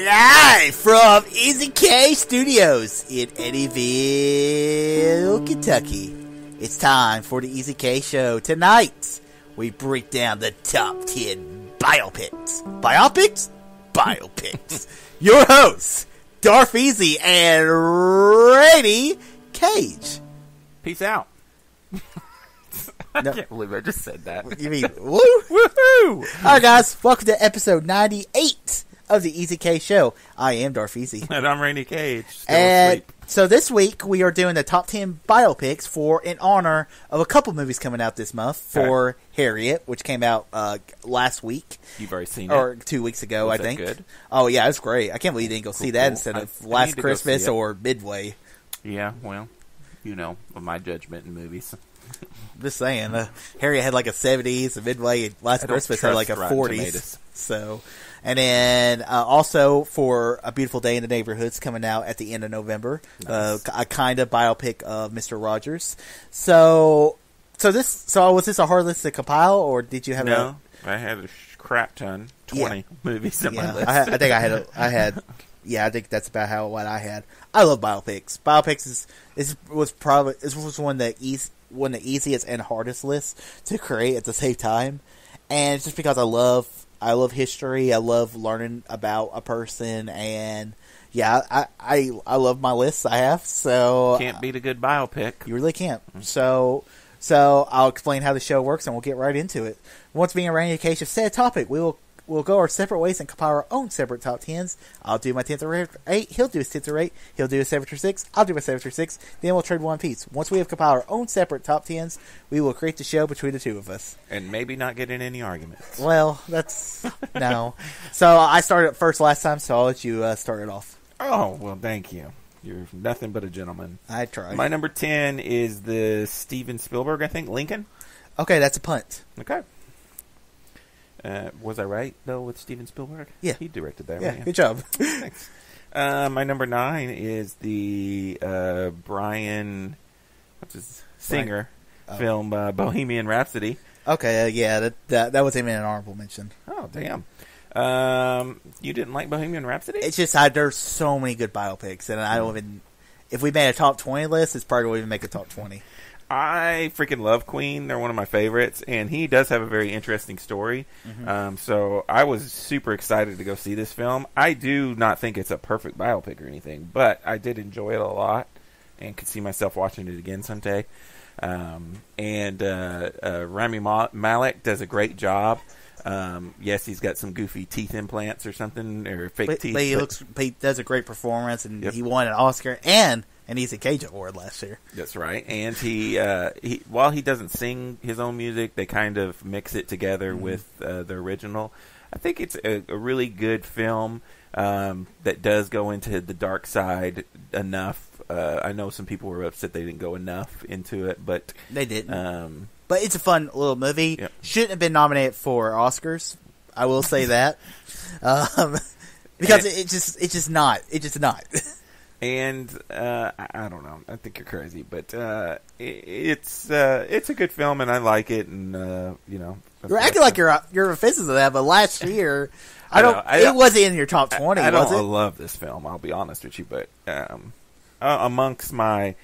Live from Easy K Studios in Eddyville, Kentucky. It's time for the Easy K Show. Tonight, we break down the top 10 biopics. Biopics? Biopics. Your hosts, Darth Easy and Rady Cage. Peace out. I No. can't believe I just said that. You mean, woo? Woohoo! Alright guys, welcome to episode 98 of the Easy K Show. I am Darth Easy. And I'm Randy Cage. Still And asleep. so this week we are doing the top 10 biopics in honor of a couple movies coming out this month for Harriet, which came out last week. You've already seen Or it? 2 weeks ago, Was I that think. good? Oh yeah, it's great. I can't believe you didn't go see that Cool. instead of I Last need to go Christmas see it. or Midway. Yeah, well, you know, of my judgment in movies. Just saying, Harriet had like a 70s, and Midway Last I don't Christmas had like a trust Rotten 40s. Tomatoes. So, and then also for A Beautiful Day in the Neighborhood's coming out at the end of November. Nice. A kind of biopic of Mr. Rogers. So was this a hard list to compile, or did you have No, I had a crap ton, 20 movies on my list. I think I had. Yeah, I think that's about what I had. I love biopics. Biopics was one of the easiest and hardest lists to create at the same time, and it's just because I love history. I love learning about a person, and yeah, I love my lists I have. So Can't beat a good biopic. you really can't. So I'll explain how the show works, and we'll get right into it. Once being a Randy Cage of said topic, we'll go our separate ways and compile our own separate top 10s. I'll do my 10th or 8. He'll do his 10th or 8. He'll do his 7th or 6. I'll do my 7th or 6. Then we'll trade one piece. Once we have compiled our own separate top 10s, we will create the show between the two of us. And maybe not get in any arguments. Well, that's... no. So I started first last time, so I'll let you start it off. Oh, well, thank you. You're nothing but a gentleman. I tried. My number 10 is the Steven Spielberg, I think, Lincoln. Okay, that's a punt. Okay. Was I right, though, with Steven Spielberg? Yeah. He directed that, Yeah, right? good job. Thanks. My number 9 is the Brian Singer film Bohemian Rhapsody. Okay, yeah, that was even an honorable mention. Oh, damn. You didn't like Bohemian Rhapsody? It's just there's so many good biopics, and I don't even... If we made a top 20 list, it's probably won't even make a top 20. I freaking love Queen. They're one of my favorites, and he does have a very interesting story. Mm-hmm. So I was super excited to go see this film. I do not think it's a perfect biopic or anything, but I did enjoy it a lot and could see myself watching it again someday. And Rami Malek does a great job. Yes, he's got some goofy teeth implants or something, or fake teeth. But he does a great performance, and Yep. he won an Oscar and an Easy Cage Award last year. That's right. And he while he doesn't sing his own music, they kind of mix it together with the original. I think it's a really good film that does go into the dark side enough. I know some people were upset they didn't go enough into it, but They didn't. But it's a fun little movie. Yep. Shouldn't have been nominated for Oscars. I will say that. Because it's just not. It's just not. And I don't know. I think you're crazy, but it's a good film, and I like it. And you know, You're acting like you're offensive to that, but last year, I it wasn't in your top 20, I was don't it? love this film. I'll be honest with you, but amongst my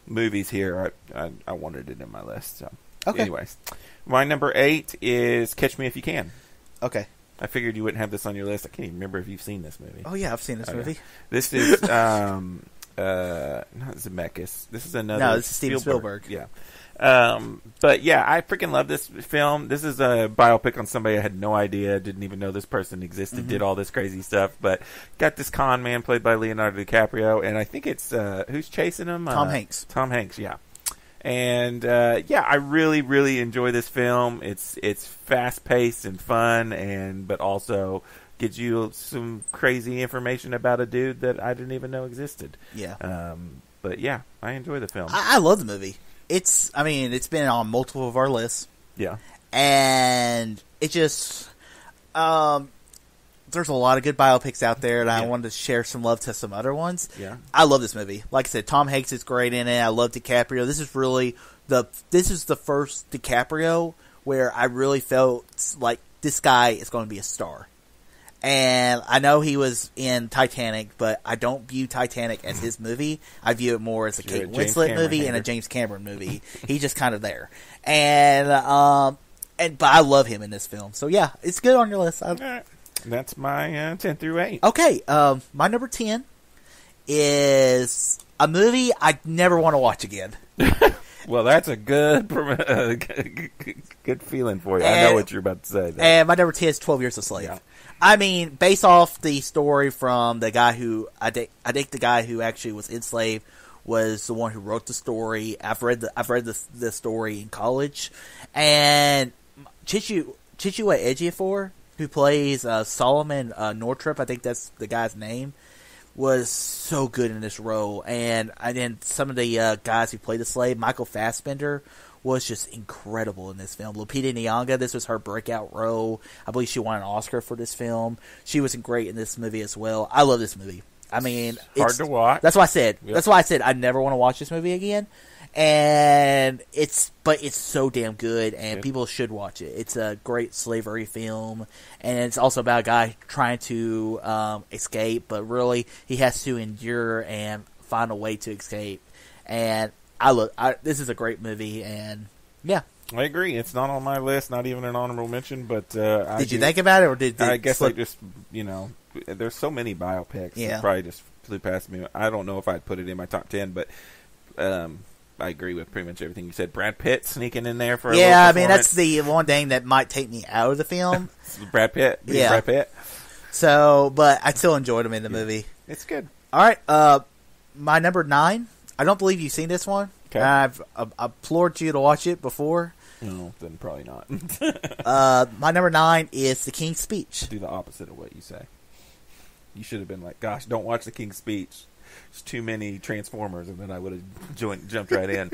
movies here, I wanted it in my list. So, Okay. anyways, my number 8 is Catch Me If You Can. Okay. I figured you wouldn't have this on your list. I can't even remember if you've seen this movie. Oh, yeah, I've seen this Okay. movie. This is not Zemeckis. This is another. No, this is Steven Spielberg. Yeah. But yeah, I freaking love this film. This is a biopic on somebody I had no idea, didn't even know this person existed, did all this crazy stuff, but got this con man played by Leonardo DiCaprio, and I think it's who's chasing him? Tom Hanks. Tom Hanks, yeah. And yeah, I really, really enjoy this film. It's fast paced and fun, but also gives you some crazy information about a dude that I didn't even know existed. Yeah. But yeah, I enjoy the film. I love the movie. It's been on multiple of our lists. Yeah. And it just, there's a lot of good biopics out there, and I wanted to share some love to some other ones. Yeah. I love this movie. Like I said, Tom Hanks is great in it. I love DiCaprio. This is really this is the first DiCaprio where I really felt like this guy is going to be a star. And I know he was in Titanic, but I don't view Titanic as his movie. I view it more as a Kate Winslet movie and a James Cameron movie. He's just kind of there. But I love him in this film. So yeah, it's good on your list. Right. That's my 10 through 8. Okay, my number 10 is a movie I never want to watch again. Well, that's a good feeling for you. I know what you're about to say. Though. And my number 10 is 12 Years a Slave. Yeah. I mean, based off the story from the guy who I think the guy who actually was enslaved was the one who wrote the story. I've read the story in college, and Chiwetel Ejiofor, who plays Solomon Northrop, I think that's the guy's name, was so good in this role. And then some of the guys who played the slave, Michael Fassbender, was just incredible in this film. Lupita Nyong'o, this was her breakout role. I believe she won an Oscar for this film. She was great in this movie as well. I love this movie. I mean, it's hard to watch. That's why I said. Yep. That's why I said I never want to watch this movie again. But it's so damn good, and people should watch it. It's a great slavery film, and it's also about a guy trying to escape, but really he has to endure and find a way to escape. And this is a great movie, and yeah. I agree. It's not on my list, not even an honorable mention, but did you think about it, or did I guess I just, there's so many biopics. Yeah. It probably just flew past me. I don't know if I'd put it in my top 10, but I agree with pretty much everything you said. Brad Pitt sneaking in there for a little I mean, that's the one thing that might take me out of the film. Brad Pitt. Yeah. Brad Pitt. So, but I still enjoyed him in the movie. It's good. All right. My number 9. I don't believe you've seen this one. Okay. I've implored you to watch it before. No, then probably not. My number 9 is The King's Speech. Do the opposite of what you say. You should have been like, gosh, don't watch The King's Speech. There's too many Transformers, and then I would have jumped right in.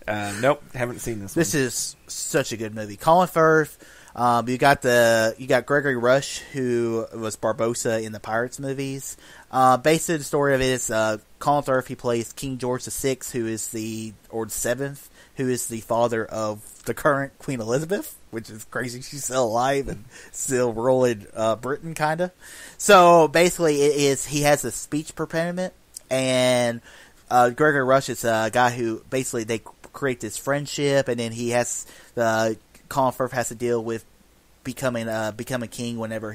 Nope, haven't seen this one. This is such a good movie. Colin Firth. You got Gregory Rush, who was Barbossa in the Pirates movies. Basically, the story of it is Colin Firth. He plays King George VI, the seventh, who is the father of the current Queen Elizabeth, which is crazy. She's still alive and still ruling Britain, kind of. So basically, he has a speech impediment, and Gregory Rush is a guy who basically they create this friendship, and then Colin Firth has to deal with becoming king whenever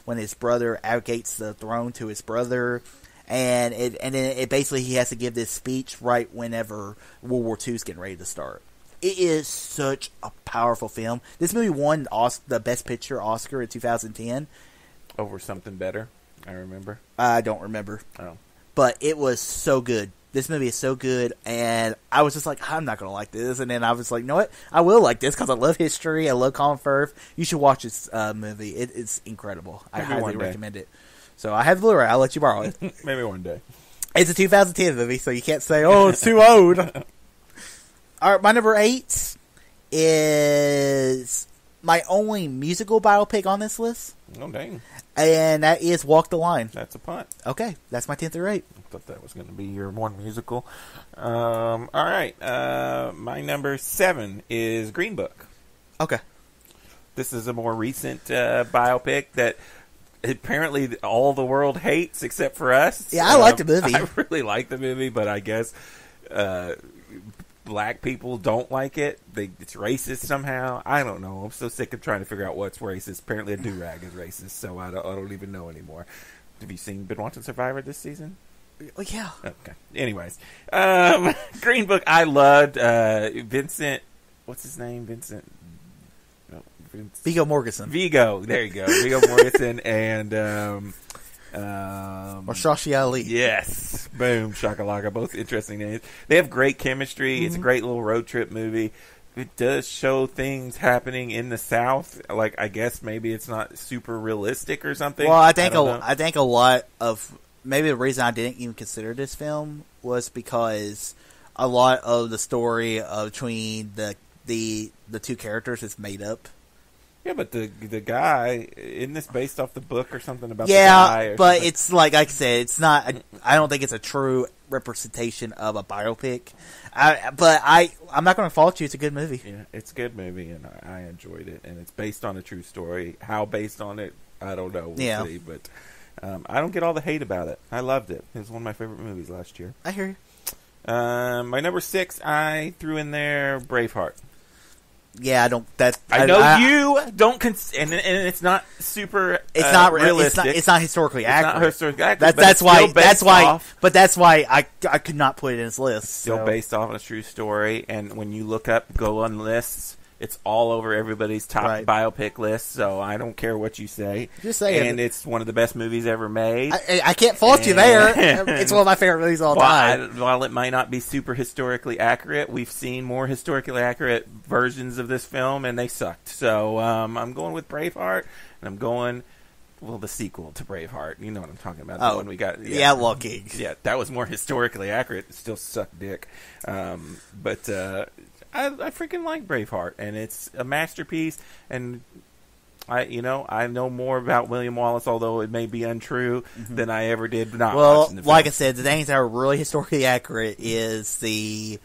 when his brother abdicates the throne to his brother, and then basically he has to give this speech right whenever World War II is getting ready to start. It is such a powerful film. This movie won the Best Picture Oscar in 2010 over something better. I remember. I don't remember. Oh, but it was so good. This movie is so good, and I was just like, I'm not going to like this. And then I was like, you know what? I will like this because I love history. I love Colin Firth. You should watch this movie. It's incredible. I highly recommend it. So I have the Blu-ray. I'll let you borrow it. Maybe one day. It's a 2010 movie, so you can't say, oh, it's too old. All right, my number 8 is my only musical biopic on this list. Oh, dang. And that is Walk the Line. That's a punt. Okay, that's my 10 through 8. I thought that was going to be your one musical. All right. My number 7 is Green Book. Okay. This is a more recent biopic that apparently all the world hates except for us. Yeah, I like the movie. I really like the movie, but I guess black people don't like it. It's racist somehow. I don't know. I'm so sick of trying to figure out what's racist. Apparently, a do-rag is racist, so I don't even know anymore. Have you been watching Survivor this season? Well, yeah. Okay. Anyways, Green Book. I loved Vincent. What's his name? Vincent. Viggo Mortensen. Viggo. There you go. Viggo Mortensen and Mahershala Ali. Yes. Boom. Shakalaka. Both interesting names. They have great chemistry. Mm-hmm. It's a great little road trip movie. It does show things happening in the South. Like, I guess maybe it's not super realistic or something. Well, I think a lot of maybe the reason I didn't even consider this film was because a lot of the story between the two characters is made up. Yeah, but the guy, isn't this based off the book or something about the guy? Yeah, but something? It's like I said, it's not. I don't think it's a true representation of a biopic. I'm not going to fault you. It's a good movie. Yeah, it's a good movie, and I enjoyed it. And it's based on a true story. How based on it, I don't know. We'll Yeah. see. But I don't get all the hate about it. I loved it. It was one of my favorite movies last year. I hear you. My number 6, I threw in there Braveheart. Yeah, I don't. I know you don't, and it's not super. It's not realistic. It's not historically accurate. Not historically accurate. That's why. That's why. Off, but that's why I could not put it in this list. Still based off of a true story, and when you go on lists, it's all over everybody's top biopic list. So I don't care what you say. Just saying, and it's one of the best movies ever made. I can't fault you there. It's one of my favorite movies of all time. While it might not be super historically accurate, we've seen more historically accurate versions of this film, and they sucked. So I'm going with Braveheart, and I'm going. Well, the sequel to Braveheart. You know what I'm talking about. The one we got. The Outlaw King. Yeah, that was more historically accurate. It still sucked dick. But I freaking like Braveheart, and it's a masterpiece. And I know more about William Wallace, although it may be untrue, than I ever did not watching the film. Like I said, the things that are really historically accurate is the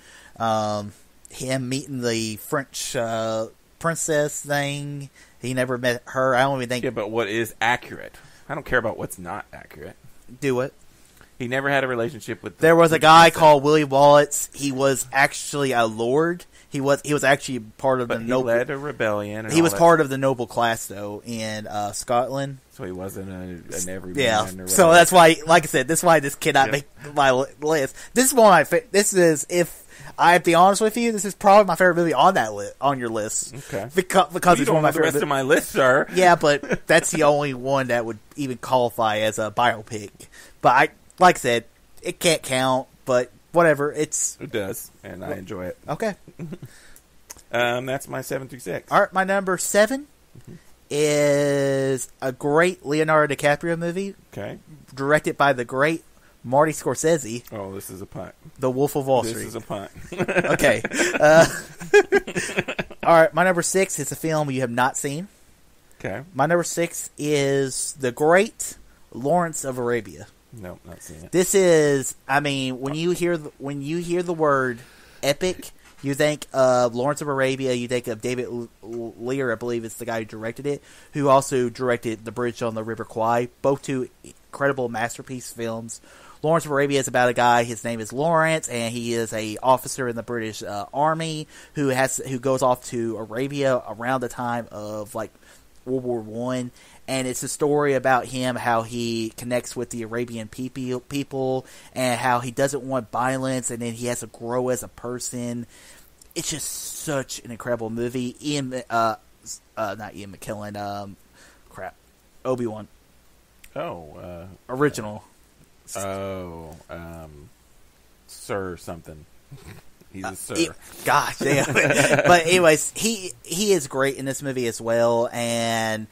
him meeting the French princess thing. He never met her. I don't even think. Yeah, but what is accurate? I don't care about what's not accurate. Do it. He never had a relationship with. There was a guy called William Wallace. He was actually a lord. He was actually part of the noble. He led a rebellion. He was part of the noble class, though, in Scotland. So he wasn't an everyman. Yeah. So that's why, like I said, this cannot make my list. This is one of my. This is, if I have to be honest with you, this is probably my favorite movie on that on your list. Okay. Because it's one of my favorite. The rest of my list, sir. Yeah, but that's the only one that would even qualify as a biopic. But like I said, it can't count. But whatever, it does, and I enjoy it. Okay. That's my 7 through 6. All right, my number 7 is a great Leonardo DiCaprio movie. Okay. Directed by the great Marty Scorsese. Oh, this is a punt. The Wolf of Wall Street. This is a punt. Okay. All right, my number 6 is a film you have not seen. Okay. My number 6 is the great Lawrence of Arabia. Nope, not seen it. This is, I mean, when you hear the word epic, you think of Lawrence of Arabia. You think of David Lear, I believe it's the guy who directed it, who also directed The Bridge on the River Kwai. Both two incredible masterpiece films. Lawrence of Arabia is about a guy. His name is Lawrence, and he is a officer in the British Army who goes off to Arabia around the time of like World War One. And it's a story about him, how he connects with the Arabian people, and how he doesn't want violence, and then he has to grow as a person. It's just such an incredible movie. Not Ian McKellen. Obi-Wan. Oh. Original. Sir something. He's a sir. Gosh, damn. But anyways, he is great in this movie as well, and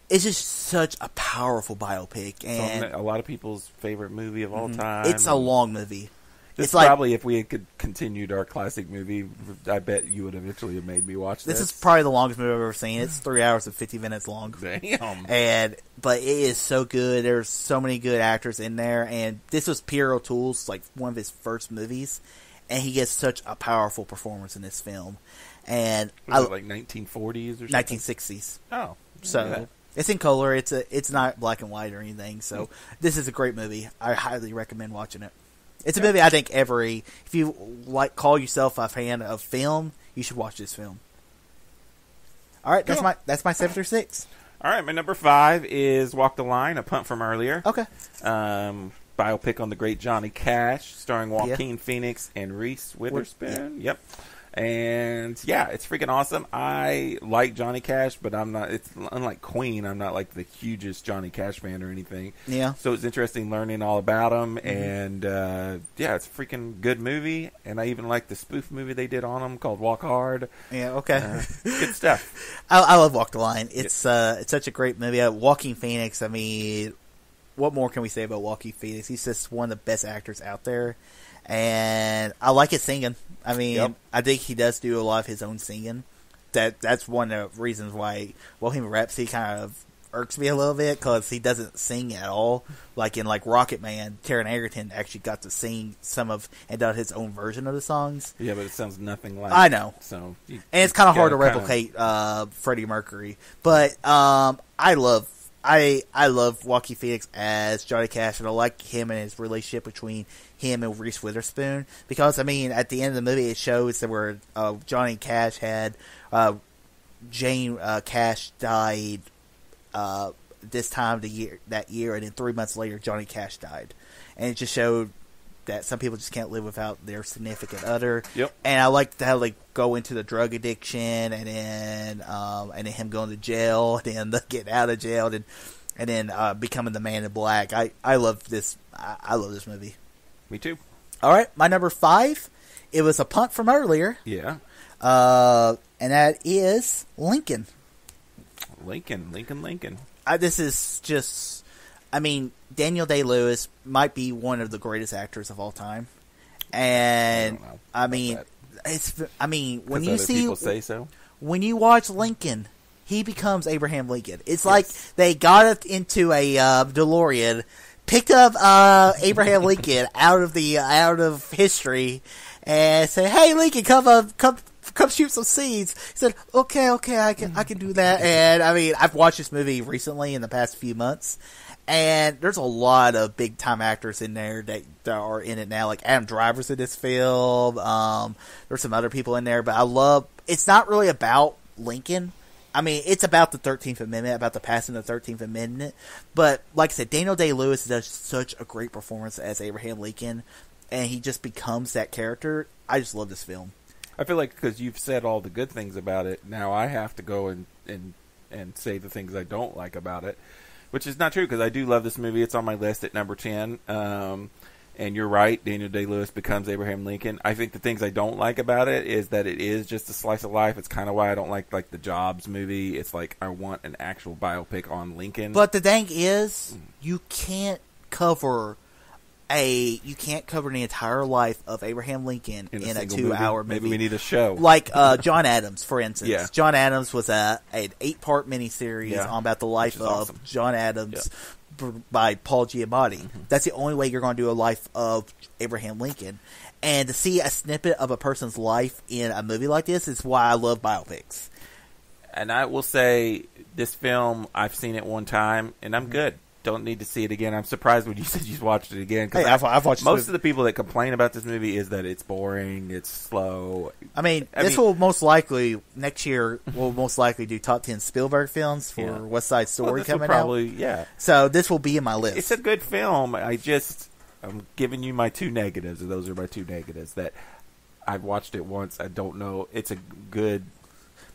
it's just such a powerful biopic, and a lot of people's favorite movie of all time. It's a long movie. It's probably, if we had continued our classic movie, I bet you would eventually have made me watch this. This is probably the longest movie I've ever seen. It's 3 hours and 50 minutes long. Damn. But it is so good. There's so many good actors in there, and this was Pierre O'Toole's one of his first movies, and he gets such a powerful performance in this film. And was it like 1940s or something? 1960s. Oh, so it's in color. It's not black and white or anything. So this is a great movie. I highly recommend watching it. It's a movie I think if you call yourself a fan of film, you should watch this film. All right, cool. That's my 7 through 6. All right, my number 5 is Walk the Line, a punt from earlier. Okay. Biopic on the great Johnny Cash, starring Joaquin Phoenix and Reese Witherspoon. Yep. And yeah, it's freaking awesome. I like Johnny Cash, but I'm not. It's unlike Queen. I'm not like the hugest Johnny Cash fan or anything. Yeah. So it's interesting learning all about him, and yeah, it's a freaking good movie. And I even like the spoof movie they did on him called Walk Hard. Yeah. Okay. Good stuff. I love Walk the Line. It's such a great movie. Joaquin Phoenix. I mean, what more can we say about Joaquin Phoenix? He's just one of the best actors out there. And I like his singing. I mean, I think he does do a lot of his own singing. That's one of the reasons why Bohemian Rhapsody kind of irks me a little bit, because he doesn't sing at all. Like in Rocket Man, Taron Egerton actually got to sing and done his own version of the songs. Yeah, but it sounds nothing like. I know. So and it's kind of hard to replicate Freddie Mercury. But I love I love Joaquin Phoenix as Johnny Cash, and I like him and his relationship between him and Reese Witherspoon, because I mean at the end of the movie it shows that where Johnny Cash had Jane Cash died this time of the year, that year, and then 3 months later Johnny Cash died, and it just showed that some people just can't live without their significant other. Yep. And I like how they go into the drug addiction, and then him going to jail, and then getting out of jail, and then becoming the Man in Black. I love this. I love this movie. Me too. All right, my number 5. It was a punt from earlier. Yeah. And that is Lincoln. Lincoln. This is just, I mean, Daniel Day-Lewis might be one of the greatest actors of all time, and I mean, when you see people say so, when you watch Lincoln, he becomes Abraham Lincoln. It's like they got it into a DeLorean, picked up Abraham Lincoln out of history, and said, "Hey, Lincoln, come shoot some seeds." He said, okay, I can do that. And I mean, I've watched this movie recently in the past few months, and there's a lot of big time actors in there that are in it now. Like Adam Driver's in this film. There's some other people in there, but it's not really about Lincoln. I mean, it's about the 13th Amendment, about the passing of the 13th Amendment. But like I said, Daniel Day-Lewis does such a great performance as Abraham Lincoln, and he just becomes that character. I just love this film. I feel like because you've said all the good things about it, now I have to go and say the things I don't like about it, which is not true because I do love this movie. It's on my list at number 10. And you're right, Daniel Day-Lewis becomes Abraham Lincoln. I think the things I don't like about it is that it is just a slice of life. It's kind of why I don't like the Jobs movie. It's like I want an actual biopic on Lincoln. But the thing is, you can't cover the entire life of Abraham Lincoln in a 2-hour movie. Maybe we need a show. Like John Adams, for instance. Yeah. John Adams was an 8-part miniseries about the life of awesome. John Adams by Paul Giamatti. Mm-hmm. That's the only way you're going to do a life of Abraham Lincoln. And to see a snippet of a person's life in a movie like this is why I love biopics. And I will say, this film, I've seen it one time, and I'm good. Don't need to see it again. I'm surprised when you said you watched it again. Hey, I've watched most of the people that complain about this movie is that it's boring, it's slow. I mean, will most likely, next year, we'll most likely do top 10 Spielberg films for West Side Story coming out. Yeah. So this will be in my list. It's a good film. I'm giving you my 2 negatives, and those are my 2 negatives. That I've watched it once. I don't know. It's a good...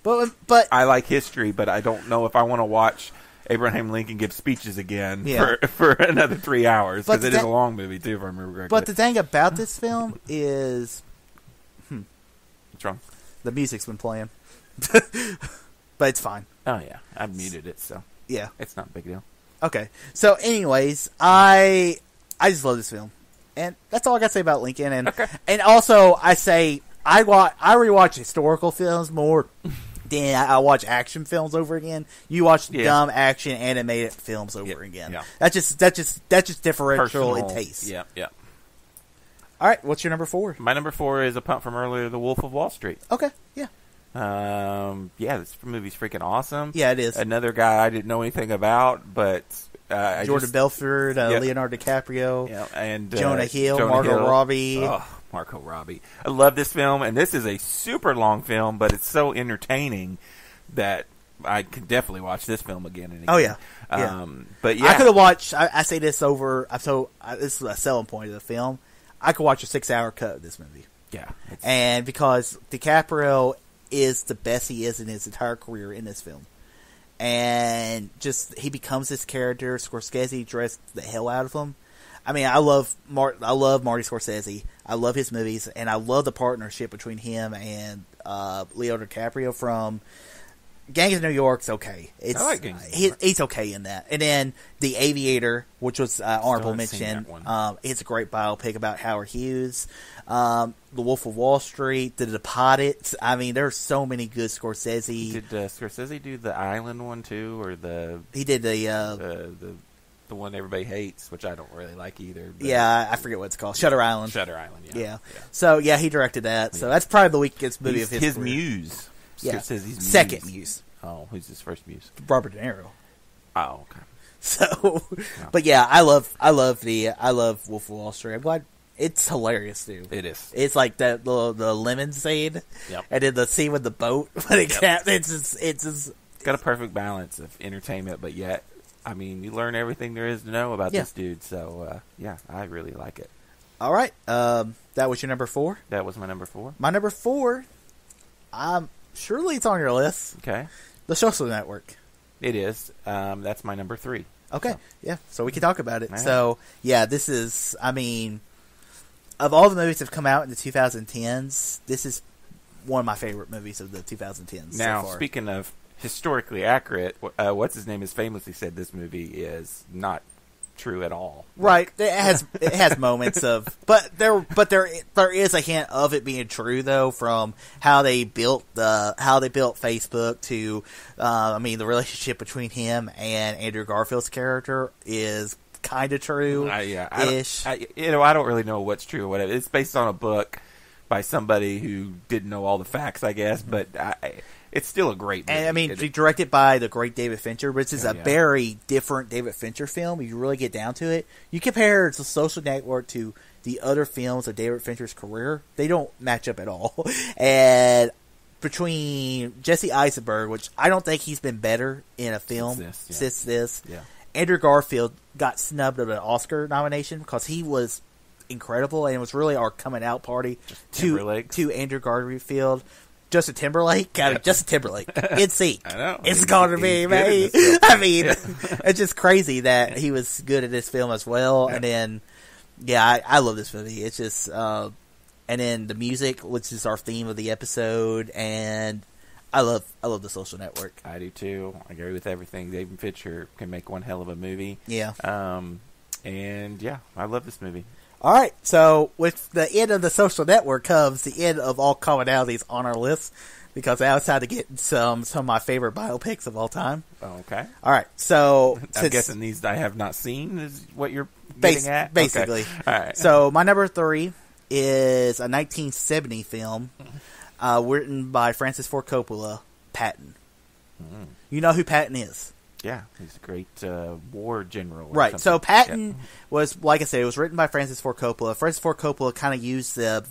But I like history, but I don't know if I want to watch Abraham Lincoln give speeches again for another 3 hours, because it is a long movie too, if I remember correctly. But the thing about this film is, what's wrong? The music's been playing, but it's fine. Oh yeah, I've muted it, so yeah, it's not a big deal. Okay, so anyways, I just love this film, and that's all I got to say about Lincoln. And also I say I rewatch historical films more. Then I watch action films over again. You watch dumb action animated films over again. Yeah. That's just differential in taste. Yeah. All right, what's your number 4? My number 4 is a punt from earlier, The Wolf of Wall Street. Okay, yeah. This movie's freaking awesome. Yeah, it is. Another guy I didn't know anything about, but Jordan Belfort, Leonardo DiCaprio, and Jonah Hill, Margot Robbie. Oh, Margot Robbie. I love this film, and this is a super long film, but it's so entertaining that I could definitely watch this film again and again. Oh, yeah. But yeah. I could have watched, I say this over, this is a selling point of the film. I could watch a 6-hour cut of this movie. Yeah. And because DiCaprio is the best he is in his entire career in this film. And just, he becomes this character. Scorsese dressed the hell out of him. I mean, I love Marty Scorsese. I love his movies, and I love the partnership between him and Leonardo DiCaprio from Gangs of New York's okay. I like Gangs of New York. He's okay in that. And then The Aviator, which was honorable mention. It's a great biopic about Howard Hughes. The Wolf of Wall Street, The Departed. I mean, there's so many good Scorsese. Did Scorsese do the Island one too, or He did the one everybody hates, which I don't really like either. Yeah, I forget what it's called. Shutter Island. Yeah. So, yeah, he directed that. So, that's probably the weakest movie of his career. Muse. Yeah. Scorsese's muse. Second muse. Oh, who's his first muse? Robert De Niro. Oh, okay. So, but yeah, I love Wolf of Wall Street. I'm glad it's hilarious, dude. It is. It's like the lemon scene, Yep. and then the scene with the boat. But it's just got a perfect balance of entertainment, but yet, I mean, you learn everything there is to know about this dude. So, yeah, I really like it. All right. That was your number 4? That was my number 4. My number 4, surely it's on your list. Okay. The Social Network. It is. That's my number 3. Okay. So. Yeah. So we can talk about it. Right. So, yeah, this is, I mean, of all the movies that have come out in the 2010s, this is one of my favorite movies of the 2010s Now, so far. speaking of historically accurate, what's his name has famously said this movie is not true at all. Right. It has moments of, but there is a hint of it being true though, from how they built Facebook to, I mean, the relationship between him and Andrew Garfield's character is kind of true. Ish. I don't really know what's true or whatever. It's based on a book by somebody who didn't know all the facts, I guess, but it's still a great movie. And I mean, directed by the great David Fincher, which is a very different David Fincher film. If you really get down to it, you compare The Social Network to the other films of David Fincher's career, they don't match up at all. And between Jesse Eisenberg, which I don't think he's been better in a film since this. Yeah. Andrew Garfield got snubbed of an Oscar nomination because he was incredible, and it was really our coming out party to Andrew Garfield. Justin Timberlake, Justin Timberlake, in sync. I know. It's going to be, man. I mean, it's just crazy that he was good at this film as well. Yeah. And then, I love this movie. It's just, and then the music, which is our theme of the episode, and I love The Social Network. I do too. I agree with everything. David Fincher can make one hell of a movie. Yeah. And yeah, I love this movie. All right, so with the end of The Social Network comes the end of all commonalities on our list, because I was trying to get some of my favorite biopics of all time. Oh, okay. All right, so I'm guessing these I have not seen is what you're getting at? Basically. Okay. All right. So my number 3 is a 1970 film written by Francis Ford Coppola, Patton. Mm. You know who Patton is? Yeah, he's a great war general. Right. Something. So Patton was, like I said, it was written by Francis Ford Coppola. Francis Ford Coppola kind of used the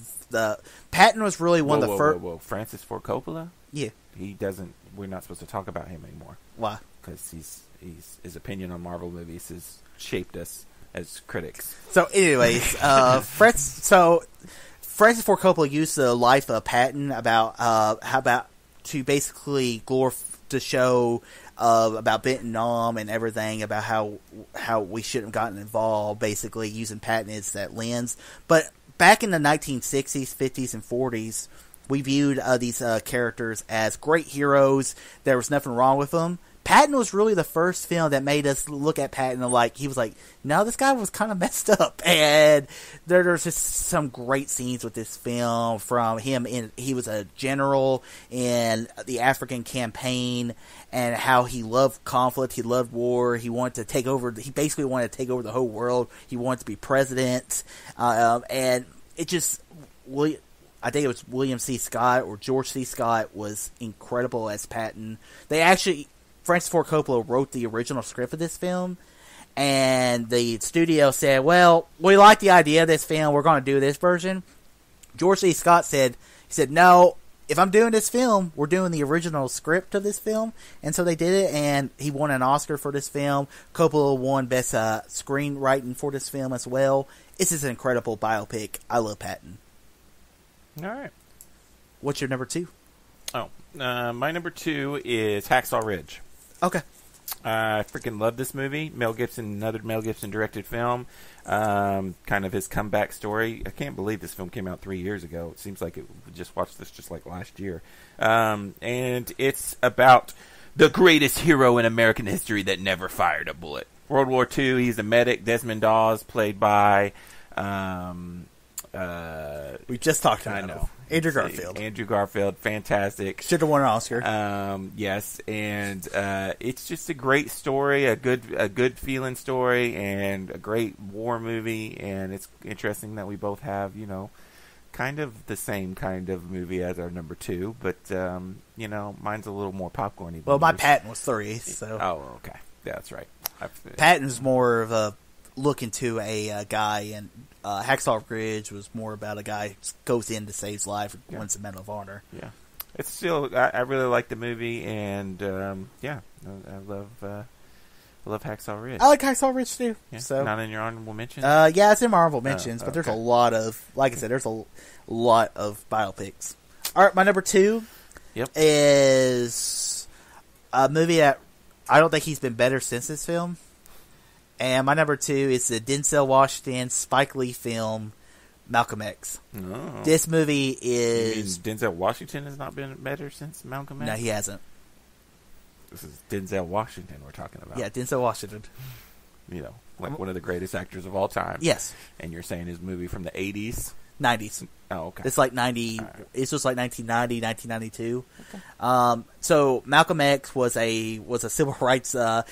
Patton was really one of the first. Whoa. Francis Ford Coppola? Yeah. He doesn't. We're not supposed to talk about him anymore. Why? Because his opinion on Marvel movies has shaped us as critics. So, anyways, Francis Ford Coppola used the life of Patton to basically to show about Vietnam and everything, about how we shouldn't have gotten involved, basically using Patton as that lens. But back in the 1960s, 50s, and 40s, we viewed these characters as great heroes. There was nothing wrong with them. Patton was really the first film that made us look at Patton and he was like, no, this guy was kind of messed up. And there's just some great scenes with this film from him. He was a general in the African campaign, and how he loved conflict. He loved war. He wanted to take over. He basically wanted to take over the whole world. He wanted to be president. And it just, I think it was William C. Scott or George C. Scott was incredible as Patton. Francis Ford Coppola wrote the original script of this film, and the studio said, well, we like the idea of this film, we're going to do this version. George C. Scott said, no, if I'm doing this film, we're doing the original script of this film. And so they did it, and he won an Oscar for this film. Coppola won Best Screenwriting for this film as well. It's just an incredible biopic. I love Patton. All right. What's your number 2? Oh, my number 2 is Hacksaw Ridge. Okay. I freaking love this movie. Another Mel Gibson directed film. Kind of his comeback story. I can't believe this film came out 3 years ago. It seems like we just watched this just like last year. And it's about the greatest hero in American history that never fired a bullet. World War II, he's a medic. Desmond Dawes, played by... we just talked about him. Andrew Garfield. Andrew Garfield, fantastic. Should have won an Oscar. Yes, and it's just a great story, a good feeling story, and a great war movie. And it's interesting that we both have, kind of the same kind of movie as our number 2, but mine's a little more popcorny. Well, my Patton was 3, so. Oh, okay, yeah, that's right. Patton's more of a look into a guy, and Hacksaw Ridge was more about a guy who goes in to save his life and wins the Medal of Honor. Yeah. It's still, I really like the movie, and I love Hacksaw Ridge. I like Hacksaw Ridge too. Yeah. So not in your honorable mentions? Yeah, it's in my honorable mentions, but there's okay. a lot of, like I said, there's a lot of biopics. All right, my number 2 is a movie that I don't think he's been better since this film. And my number 2 is the Denzel Washington Spike Lee film, Malcolm X. Oh. This movie is... You mean Denzel Washington has not been better since Malcolm X? No, he hasn't. This is Denzel Washington we're talking about. Yeah, Denzel Washington. You know, like one of the greatest actors of all time. Yes. And you're saying his movie from the 80s? 90s. Oh, okay. It's like 90. Right. It's just like 1990, 1992. Okay. So Malcolm X was a civil rights. This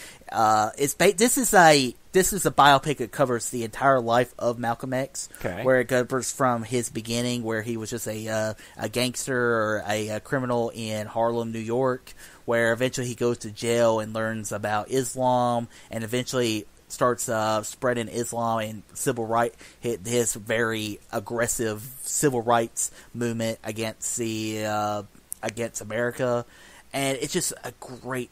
is a biopic that covers the entire life of Malcolm X. Okay. Where it covers from his beginning, where he was just a gangster or a criminal in Harlem, New York, where eventually he goes to jail and learns about Islam, and eventually starts spreading Islam and civil right, his very aggressive civil rights movement against America, and it's just a great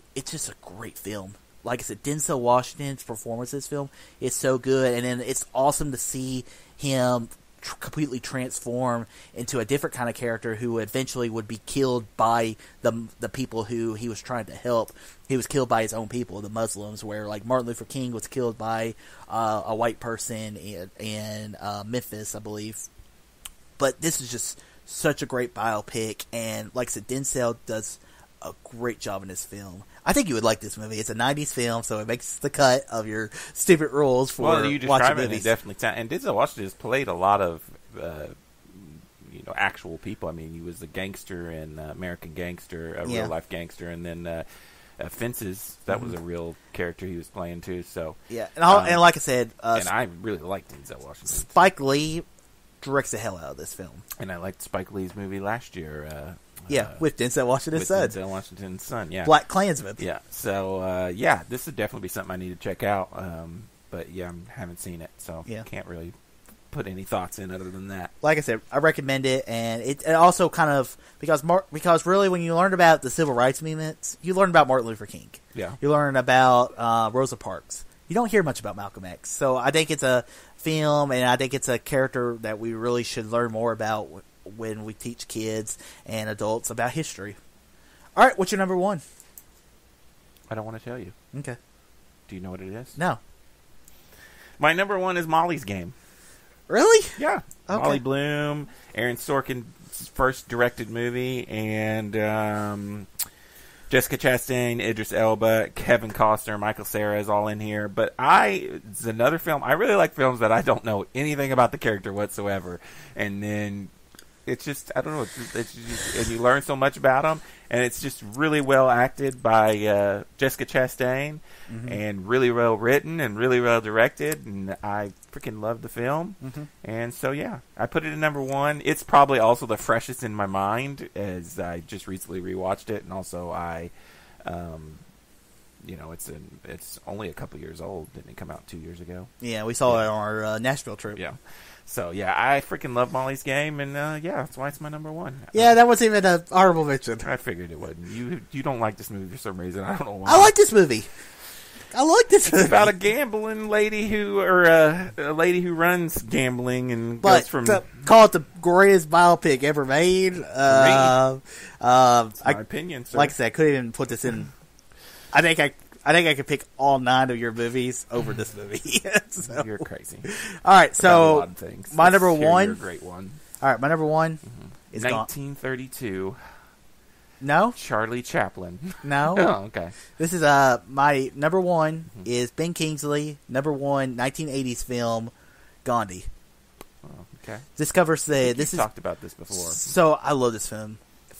film. Like I said, Denzel Washington's performance in this film is so good, and then it's awesome to see him completely transform into a different kind of character who eventually would be killed by the people who he was trying to help. He was killed by his own people, the Muslims, where like Martin Luther King was killed by a white person in Memphis, I believe. But this is just such a great biopic, and like I said, Denzel does a great job in this film. I think you would like this movie. It's a 90s film, so it makes the cut of your stupid rules for watching movies. Well, you describe it, definitely. And Denzel Washington has played a lot of, actual people. I mean, he was a gangster in American Gangster, a real-life gangster, and then Fences, that was a real character he was playing, too. So yeah, and like I said... and I really liked Denzel Washington. Spike Lee directs the hell out of this film. And I liked Spike Lee's movie last year, with Denzel Washington's son. Denzel Washington's son, yeah. Black Klansman. Yeah, so, this would definitely be something I need to check out. But, yeah, I haven't seen it, so can't really put any thoughts in other than that. Like I said, I recommend it, and it also kind of, because really when you learn about the civil rights movements, you learn about Martin Luther King. Yeah. You learn about Rosa Parks. You don't hear much about Malcolm X. So I think it's a film, and I think it's a character that we really should learn more about when we teach kids and adults about history. All right, what's your number 1? I don't want to tell you. Okay. Do you know what it is? No. My number 1 is Molly's Game. Really? Yeah. Okay. Molly Bloom, Aaron Sorkin's first directed movie, and Jessica Chastain, Idris Elba, Kevin Costner, Michael Cera is all in here. But it's another film. I really like films that I don't know anything about the character whatsoever. And then it's just, I don't know, it's just, and you learn so much about them. And it's just really well acted by Jessica Chastain, and really well written and really well directed. And I freaking love the film. And so, yeah, I put it at number 1. It's probably also the freshest in my mind, as I just recently rewatched it. And also it's only a couple years old. Didn't it come out 2 years ago? Yeah, we saw it on our Nashville trip. Yeah. So, yeah, I freaking love Molly's Game, and, that's why it's my number 1. Yeah, that wasn't even an honorable mention. I figured it wasn't. You don't like this movie for some reason. I don't know why. I like this movie. It's about a gambling lady a lady who runs gambling and goes from... call it the greatest biopic ever made. That's my opinion, sir. Like I said, I couldn't even put this in... I think I could pick all 9 of your movies over this movie. So. You're crazy. All right, so a lot of things. My number 1. You're a great one. All right, my number 1 is 1932. No, Charlie Chaplin. No. Oh, okay. This is my number 1 is Ben Kingsley. Number 1, 1980s film, Gandhi. Oh, okay. This covers This is talked about this before. So I love this film.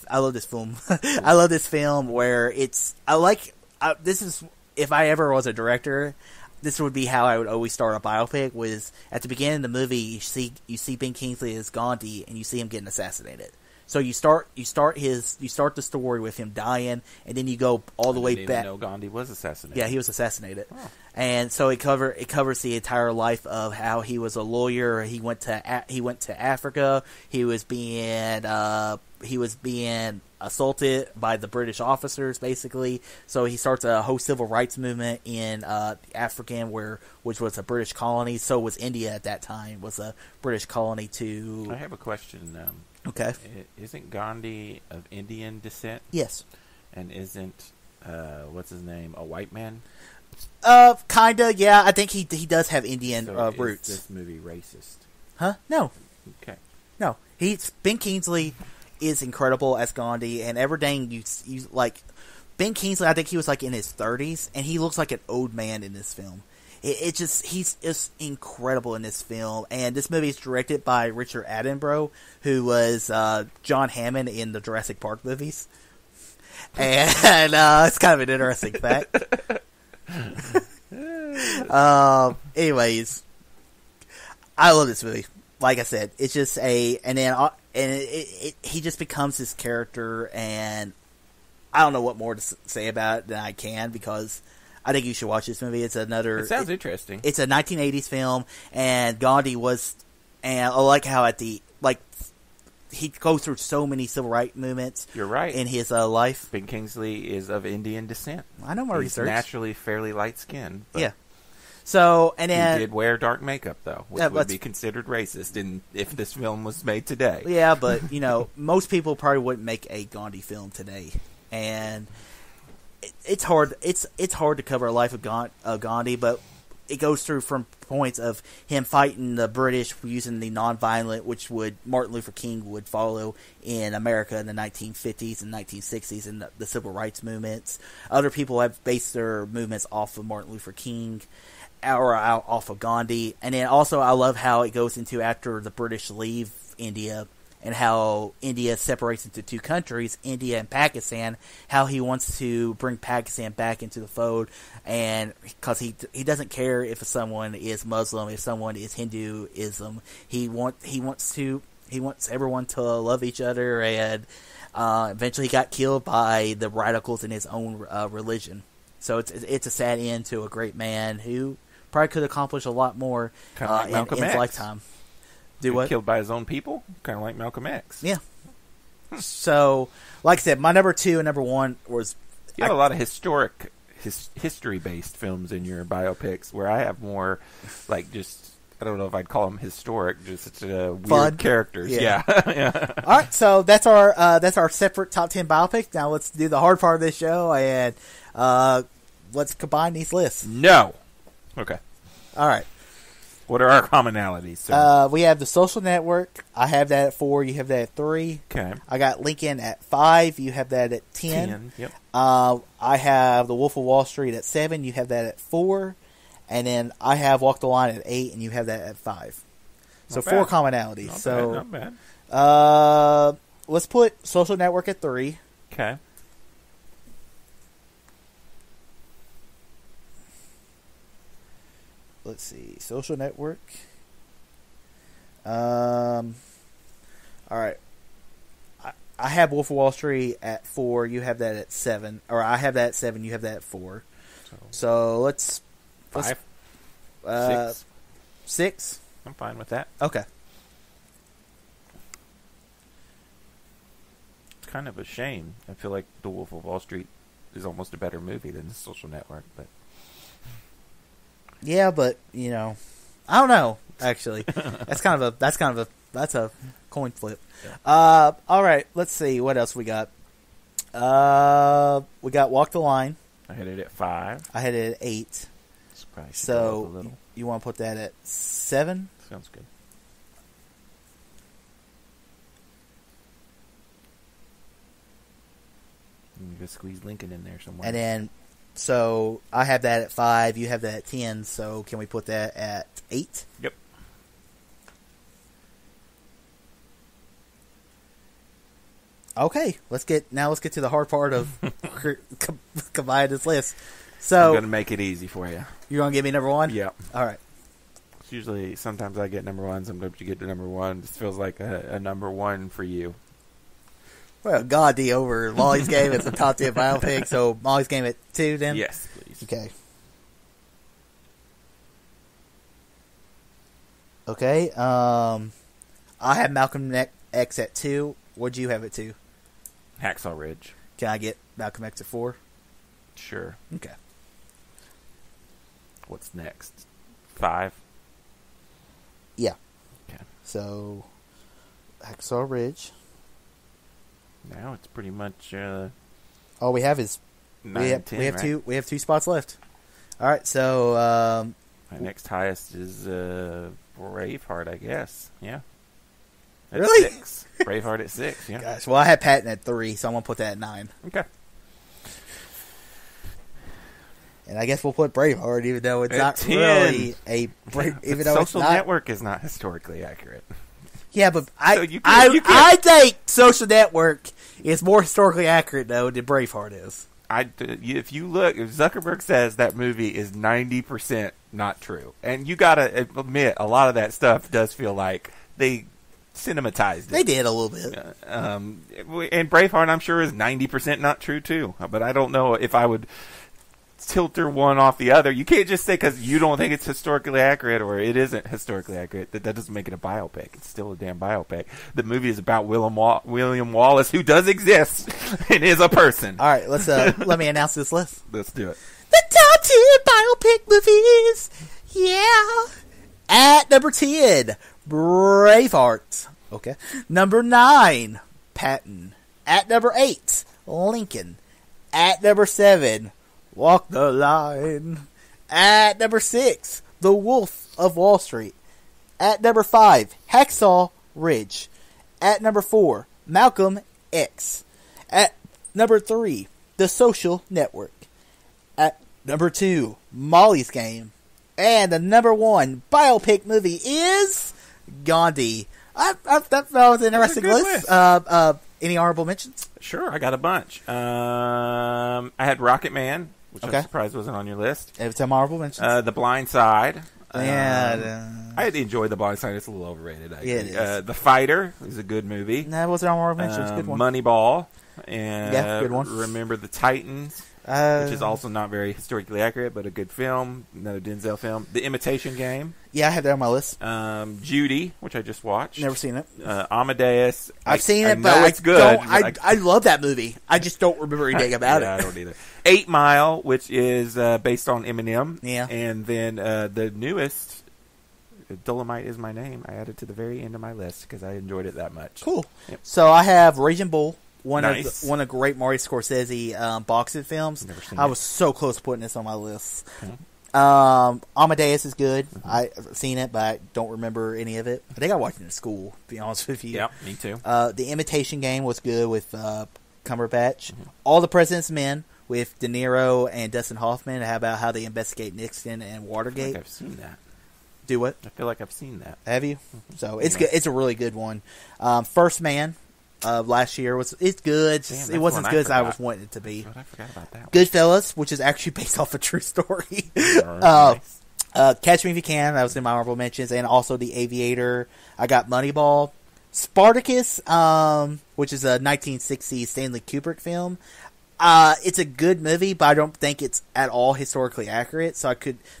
I love this film where it's. This is, if I ever was a director, this would be how I would always start a biopic. Was at the beginning of the movie, you see Ben Kingsley as Gandhi, and you see him getting assassinated. So you start the story with him dying, and then you go all the way back. I didn't know Gandhi was assassinated. Yeah, he was assassinated, Oh. and so it covers the entire life of how he was a lawyer. He went to Africa. He was being assaulted by the British officers, basically. So he starts a whole civil rights movement in African, which was a British colony. So was India at that time, was a British colony too. I have a question. Okay. Isn't Gandhi of Indian descent? Yes. And isn't what's his name a white man? Kinda. Yeah, I think he does have Indian roots. Is this movie racist? Huh? No. Okay. No. Ben Kingsley is incredible as Gandhi, and everything you like. Ben Kingsley, I think he was like in his 30s, and he looks like an old man in this film. He's just incredible in this film, and this movie is directed by Richard Attenborough, who was John Hammond in the Jurassic Park movies, and it's kind of an interesting fact. Anyways, I love this movie. Like I said, it's just he just becomes this character, and I don't know what more to say about it than I can, because I think you should watch this movie. It sounds interesting. It's a 1980s film, and Gandhi was, and I like how he goes through so many civil rights movements. You're right. In his life. Ben Kingsley is of Indian descent. I know my research. He's naturally fairly light skinned. Yeah. So, and then he did wear dark makeup, though, which would be considered racist if this film was made today. Yeah, but most people probably wouldn't make a Gandhi film today, and it's hard. It's hard to cover a life of Gandhi, but it goes through from points of him fighting the British using the nonviolent, which Martin Luther King would follow in America in the 1950s and 1960s, and the civil rights movements. Other people have based their movements off of Martin Luther King or off of Gandhi. And then also I love how it goes into after the British leave India, and how India separates into two countries, India and Pakistan, how he wants to bring Pakistan back into the fold, and because he doesn't care if someone is Muslim, if someone is Hinduism, he wants everyone to love each other, and eventually he got killed by the radicals in his own religion. So it's a sad end to a great man who probably could accomplish a lot more in his lifetime. Do what? Killed by his own people? Kind of like Malcolm X. Yeah. So, like I said, my number 2 and number 1 was... You have a lot of history-based films in your biopics, where I have more, like, just... I don't know if I'd call them historic, just weird fun characters. Yeah. Yeah. All right, so that's our separate top 10 biopics. Now let's do the hard part of this show, and let's combine these lists. No. Okay. All right. What are our commonalities? So? We have The Social Network. I have that at 4. You have that at 3. Okay. I got Lincoln at 5. You have that at 10. Yep. I have The Wolf of Wall Street at 7. You have that at 4. And then I have Walk the Line at 8, and you have that at 5. So 4 commonalities. Not bad. Let's put Social Network at 3. Okay. Let's see. Social Network. All right. I have Wolf of Wall Street at 4. You have that at 7. Or I have that at 7. You have that at 4. So let's... 5? 6? 6? I'm fine with that. Okay. It's kind of a shame. I feel like The Wolf of Wall Street is almost a better movie than The Social Network, but... Yeah, but I don't know. Actually, that's a coin flip. Yeah. All right, let's see what else we got. We got Walk the Line. I had it at 5. I had it at 8. So you want to put that at 7? Sounds good. You can squeeze Lincoln in there somewhere. And then. So I have that at 5. You have that at 10. So can we put that at 8? Yep. Okay, let's get to the hard part of combining this list. So I'm gonna make it easy for you. You're gonna give me number 1? Yeah. All right. It's usually sometimes I get number 1, sometimes you get to number 1. This feels like a number 1 for you. Well, Gandhi over Molly's Game is the top 10 biopic, so Molly's Game at 2 then? Yes, please. Okay. Okay, I have Malcolm X at 2. What'd you have at 2? Hacksaw Ridge. Can I get Malcolm X at 4? Sure. Okay. What's next? 5? Yeah. Okay. So, Hacksaw Ridge. Now it's pretty much All we have is 9 and 10, right? we have 2 spots left. All right, so My next highest is Braveheart, I guess. Yeah. At Really? 6. Braveheart at 6, yeah. gosh, well I had Patton at 3, so I'm gonna put that at 9. Okay. And I guess we'll put Braveheart, even though it's At not 10. really even though Social it's not. Network is not historically accurate. Yeah, but So you can't- I think Social Network is more historically accurate though than Braveheart is. If you look, if Zuckerberg says that movie is 90% not true, and you gotta admit, a lot of that stuff does feel like they cinematized it. They did a little bit. And Braveheart, I'm sure, is 90% not true too. But I don't know if I would tilter one off the other. You can't just say because you don't think it's historically accurate or it isn't historically accurate that doesn't make it a biopic. It's still a damn biopic. The movie is about William Wallace, who does exist and is a person. All right, let's let me announce this list. Let's do it. The top 10 biopic movies. Yeah. At number 10, Braveheart. Okay. Number 9, Patton. At number 8, Lincoln. At number 7, Walk the Line. At number 6, The Wolf of Wall Street. At number 5, Hacksaw Ridge. At number 4, Malcolm X. At number 3, The Social Network. At number 2, Molly's Game. And the number 1 biopic movie is Gandhi. That was an interesting list. Any honorable mentions? Sure, I got a bunch. I had Rocket Man, which Okay. I'm surprised wasn't on your list. Have some honorable mentions. The Blind Side. Yeah, I enjoyed The Blind Side. It's a little overrated. I Yeah, it think. is. The Fighter is a good movie. that wasn't honorable mentions. Good one. Moneyball. And Yeah, good one. Remember the Titans, which is also not very historically accurate, but a good film. Another Denzel film. The Imitation Game. Yeah, I have that on my list. Judy, which I just watched. Never seen it. Amadeus. I've seen I it, know but it's good. I love that movie. I just don't remember anything about Yeah, I it. don't either. 8 Mile, which is based on Eminem. Yeah. And then the newest, Dolomite Is My Name, I added to the very end of my list because I enjoyed it that much. Cool. Yep. So I have Raging Bull, one Nice. of great Marty Scorsese boxing films. Never seen I it. was so close to putting this on my list. Okay. Amadeus is good. Mm-hmm. I've seen it, but I don't remember any of it. I think I watched it in school, to be honest with you. Yeah, me too. The Imitation Game was good with Cumberbatch. Mm-hmm. All the President's Men with De Niro and Dustin Hoffman. How about how they investigate Nixon and I feel Watergate? like I've seen that. Do what? I feel like I've seen that. Have you? So it's Yeah. good. It's a really good one. First Man last year it's good. Damn, It that's wasn't one as I good as I forgot. was wanting it to be. But I forgot about that one. Goodfellas, which is actually based off a true story. Nice. Catch Me If You Can, that was in my honorable mentions, and also The Aviator. I got Moneyball. Spartacus, which is a 1960s Stanley Kubrick film. It's a good movie, but I don't think it's at all historically accurate. So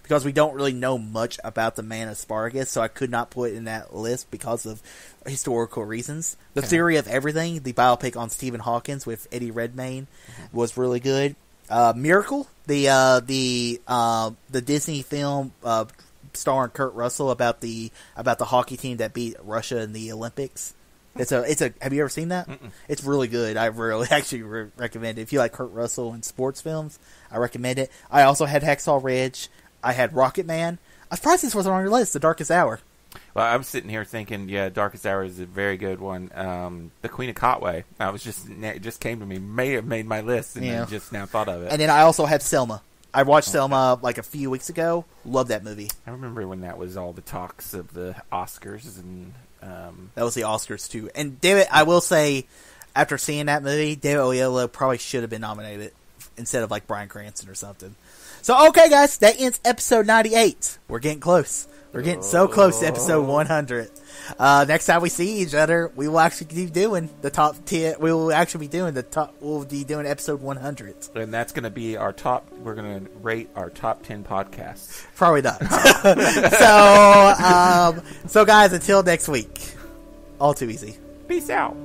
because we don't really know much about the man of Spartacus, so I could not put it in that list because of historical reasons. The Theory of Everything, the biopic on Stephen Hawking with Eddie Redmayne, was really good. Miracle, the Disney film starring Kurt Russell about the hockey team that beat Russia in the Olympics. It's a. Have you ever seen that? Mm-mm. It's really good. I really actually recommend it. If you like Kurt Russell and sports films, I recommend it. I also had Hacksaw Ridge. I had Rocket Man. I'm surprised this wasn't on your list. The Darkest Hour. Well, I'm sitting here thinking, yeah, Darkest Hour is a very good one. The Queen of Kotway. It just came to me. May have made my list, and Yeah. I just now thought of it. And then I also have Selma. I watched Selma like a few weeks ago. Love that movie. I remember when that was all the talks of the Oscars, and That was the Oscars too. And David, I will say, after seeing that movie, David Oyelowo probably should have been nominated instead of like Bryan Cranston or something. So okay, guys, that ends episode 98. We're getting close. We're getting so close to episode 100. Next time we see each other, we will actually keep doing the top 10. We will actually be doing we'll be doing episode 100. And that's going to be our top. We're going to rate our top 10 podcasts. Probably not. So guys, until next week, all too easy. Peace out.